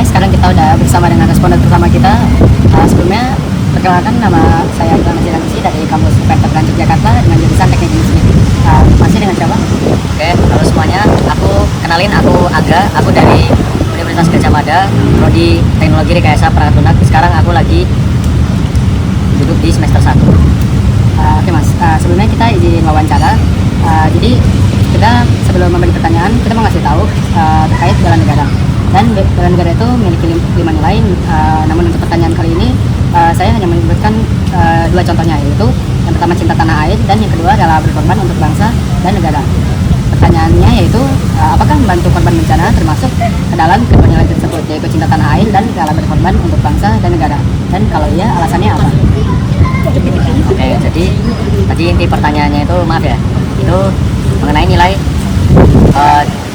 Oke, sekarang kita udah bersama dengan responden pertama kita. Sebelumnya, perkenalkan, nama saya Iqbal Masih dari kampus UPN Veteran Yogyakarta dengan jurusan Teknik Industri. Masih dengan siapa? Oke, halo semuanya. Aku Aga. Aku dari Universitas Gadjah Mada, prodi Teknologi Rekayasa Perangkat Lunak. Sekarang aku lagi duduk di semester 1. Oke Mas, sebelumnya kita izin wawancara. Jadi kita sebelum memberi pertanyaan, kita mau ngasih tahu terkait bela negara. Dan bela negara itu memiliki 5 nilai. Namun untuk pertanyaan kali ini, saya hanya menyebutkan 2 contohnya, yaitu yang pertama cinta tanah air dan yang kedua adalah berkorban untuk bangsa dan negara. Pertanyaannya yaitu apakah membantu korban bencana termasuk ke dalam kedua nilai tersebut, yaitu cinta tanah air dan rela berkorban untuk bangsa dan negara. Dan kalau iya, alasannya apa? Oke, jadi tadi inti pertanyaannya itu, maaf ya, itu mengenai nilai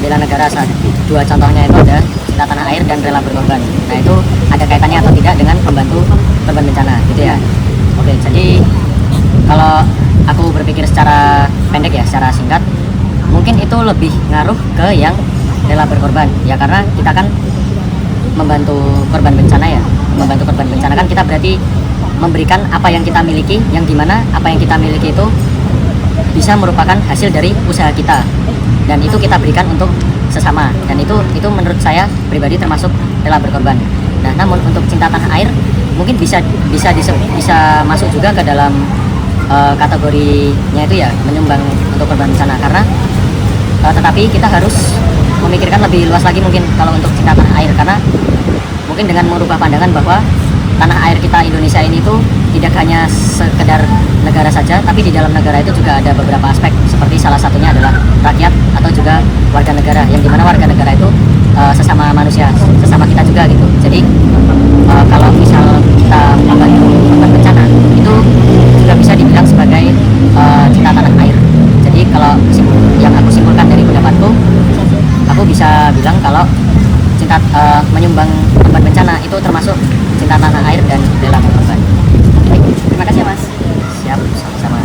bela negara. Dua contohnya itu ada cinta tanah air dan rela berkorban. Nah, itu ada kaitannya atau tidak dengan membantu korban bencana, gitu ya. Oke, jadi kalau aku berpikir secara pendek ya, secara singkat, mungkin itu lebih ngaruh ke yang rela berkorban ya, karena kita kan membantu korban bencana ya. Membantu korban bencana kan kita berarti memberikan apa yang kita miliki, yang dimana apa yang kita miliki itu bisa merupakan hasil dari usaha kita, dan itu kita berikan untuk sesama, dan itu menurut saya pribadi termasuk rela berkorban. Nah, namun untuk cinta tanah air mungkin bisa masuk juga ke dalam kategorinya itu ya, menyumbang untuk korban bencana, karena tetapi kita harus memikirkan lebih luas lagi mungkin kalau untuk cinta tanah air, karena mungkin dengan merubah pandangan bahwa tanah air kita Indonesia ini tuh tidak hanya sekedar negara saja, tapi di dalam negara itu juga ada beberapa aspek, seperti salah satunya adalah rakyat atau juga warga negara, yang dimana warga negara itu sesama manusia, sesama kita juga gitu. Jadi kalau misal kita membantu korban bencana, itu juga bisa dibilang sebagai cinta tanah air. Jadi kalau yang aku simpulkan dari pendapatku, aku bisa bilang kalau cinta menyumbang korban bencana itu termasuk cinta tanah air dan rela berkorban. Terima kasih Mas. Siap, sama-sama.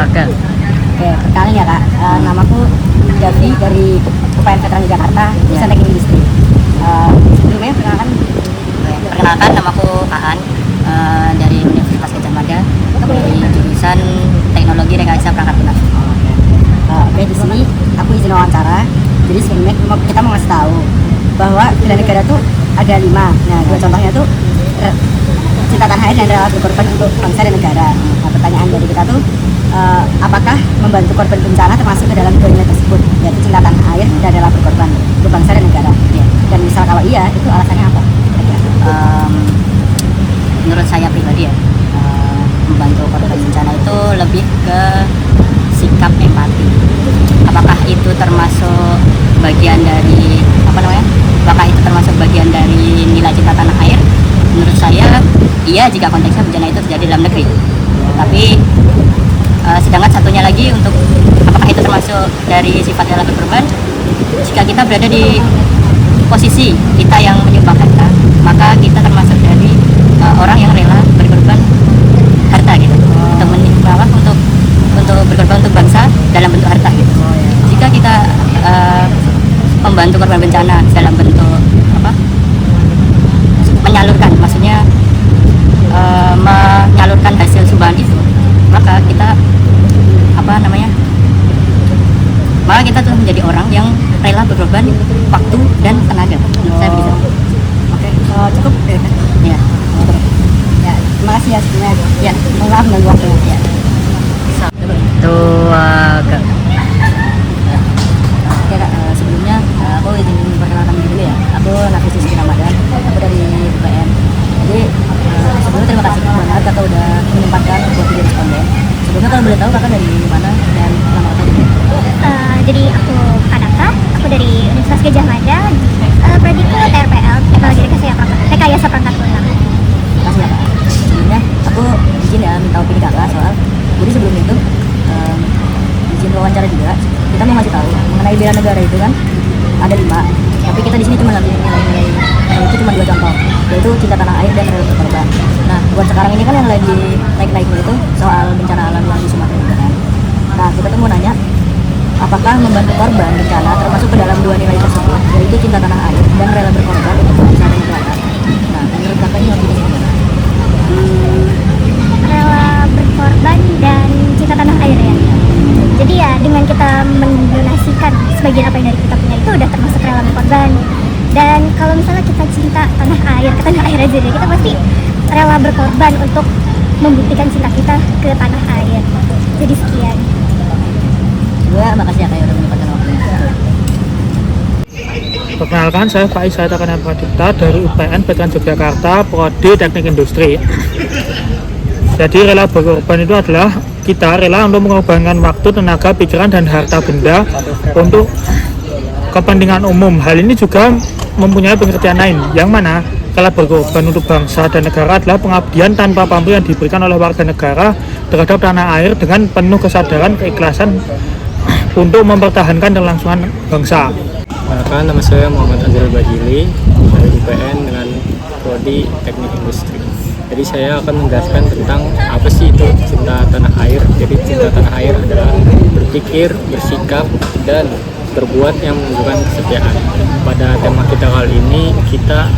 Oke, perkenalkan ya Kak, namaku Davi dari UPN Veteran Yogyakarta, jurusan Teknik Industri. Sebelumnya Perkenalkan, namaku Aan, dari Universitas Gadjah Mada, dari jurusan Teknologi Rekayasa Perangkat Lunak. Oke, di sini aku izin wawancara. Jadi sebelumnya kita mau ngasih tahu bahwa bela negara tuh ada 5. Nah, 2 contohnya tuh cinta tanah air dan rela berkorban untuk bangsa dan negara. Nah, pertanyaan dari kita tuh apakah membantu korban bencana termasuk ke dalam 2 nilai tersebut, yaitu cinta tanah air dan rela berkorban untuk bangsa dan negara. Dan misal kalau iya, itu alasannya apa? Menurut saya pribadi ya, membantu korban bencana itu lebih ke sikap empati. Apakah itu termasuk bagian dari apakah itu termasuk bagian dari nilai cinta tanah air? Menurut saya iya, jika konteksnya bencana itu terjadi dalam negeri. Tapi sedangkan satunya lagi, untuk apakah itu termasuk dari sifat rela berkorban, jika kita berada di posisi kita yang menyumbang harta, maka kita termasuk dari orang yang rela berkorban harta gitu, untuk berkorban untuk bangsa dalam bentuk harta gitu. Jika kita membantu korban bencana dalam bentuk menyalurkan, maksudnya menyalurkan hasil sumbangan itu, maka kita kita tuh menjadi orang yang rela berkorban waktu dan tenaga. Menurut saya begitu. Oke, cukup Ya, cukup. ya. Terima kasih ya sebenarnya. Ya, mohon maaf mengganggu waktunya. Itu agak. Oke Kak, sebelumnya aku izin perkenalkan diri dulu ya. Aku Nafis Rizky Ramadan, aku dari UPN. Jadi sebelumnya terima kasih banget Kakak udah menyempatkan buat jadi responden. Sebelumnya kalau boleh tahu Kakak dari mana dan nama Kakak juga? Jadi aku Kanaka, aku dari Universitas Gadjah Mada, prodi TRPL, Teknologi Rekayasa Perangkat Lunak. Terima kasih ya Kak. Sebelumnya aku izin ya minta opini Kakak soal, jadi sebelum itu izin wawancara juga. Kita mau ngasih tahu mengenai bela negara itu kan ada 5, tapi kita di sini cuma nilai-nilai itu cuma 2 contoh, yaitu cinta tanah air dan rela berkorban. Nah, buat sekarang ini kan yang lagi naik-naiknya itu soal bencana alam yang di Sumatera Utara kan. Nah, kita tuh mau nanya, apakah membantu korban bencana termasuk ke dalam 2 nilai tersebut, yaitu cinta tanah air dan rela berkorban untuk bangsa Dan kalau misalnya kita cinta tanah air, ke tanah air aja deh, kita pasti rela berkorban untuk membuktikan cinta kita ke tanah air. Jadi sekian. Gue makasih ya kayak udah menyempatkan waktunya. Perkenalkan, saya Faiz Saitakan Pradipta dari UPN Veteran Yogyakarta, Prodi Teknik Industri. Jadi rela berkorban itu adalah kita rela untuk mengorbankan waktu, tenaga, pikiran, dan harta benda untuk kepentingan umum. Hal ini juga mempunyai pengertian lain, yang mana rela berkorban untuk bangsa dan negara adalah pengabdian tanpa pamrih yang diberikan oleh warga negara terhadap tanah air dengan penuh kesadaran, keikhlasan untuk mempertahankan kelangsungan bangsa. Perkenalkan, nama saya Muhammad Azrul Bajili dari UPN dengan Prodi Teknik Industri. Jadi saya akan menjelaskan tentang apa sih itu cinta tanah air. Jadi cinta tanah air adalah berpikir, bersikap, dan berbuat yang menunjukkan kesetiaan. Pada tema kita kali ini, kita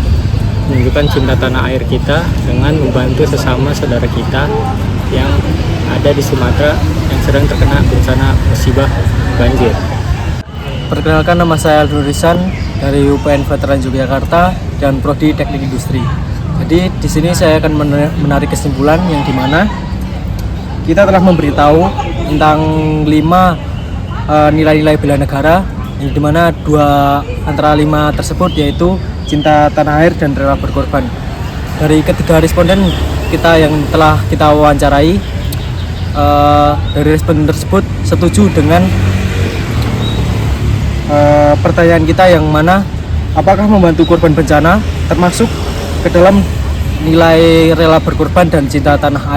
menunjukkan cinta tanah air kita dengan membantu sesama saudara kita yang ada di Sumatera yang sedang terkena bencana musibah banjir. Perkenalkan, nama saya Aldo Risan dari UPN Veteran Yogyakarta dan Prodi Teknik Industri. Jadi di sini saya akan menarik kesimpulan yang dimana kita telah memberitahu tentang 5 nilai-nilai bela negara, yang dimana 2 antara 5 tersebut yaitu cinta tanah air dan rela berkorban. Dari ketiga responden kita yang telah kita wawancarai, dari responden tersebut setuju dengan pertanyaan kita yang mana apakah membantu korban bencana termasuk ke dalam nilai rela berkorban dan cinta tanah air.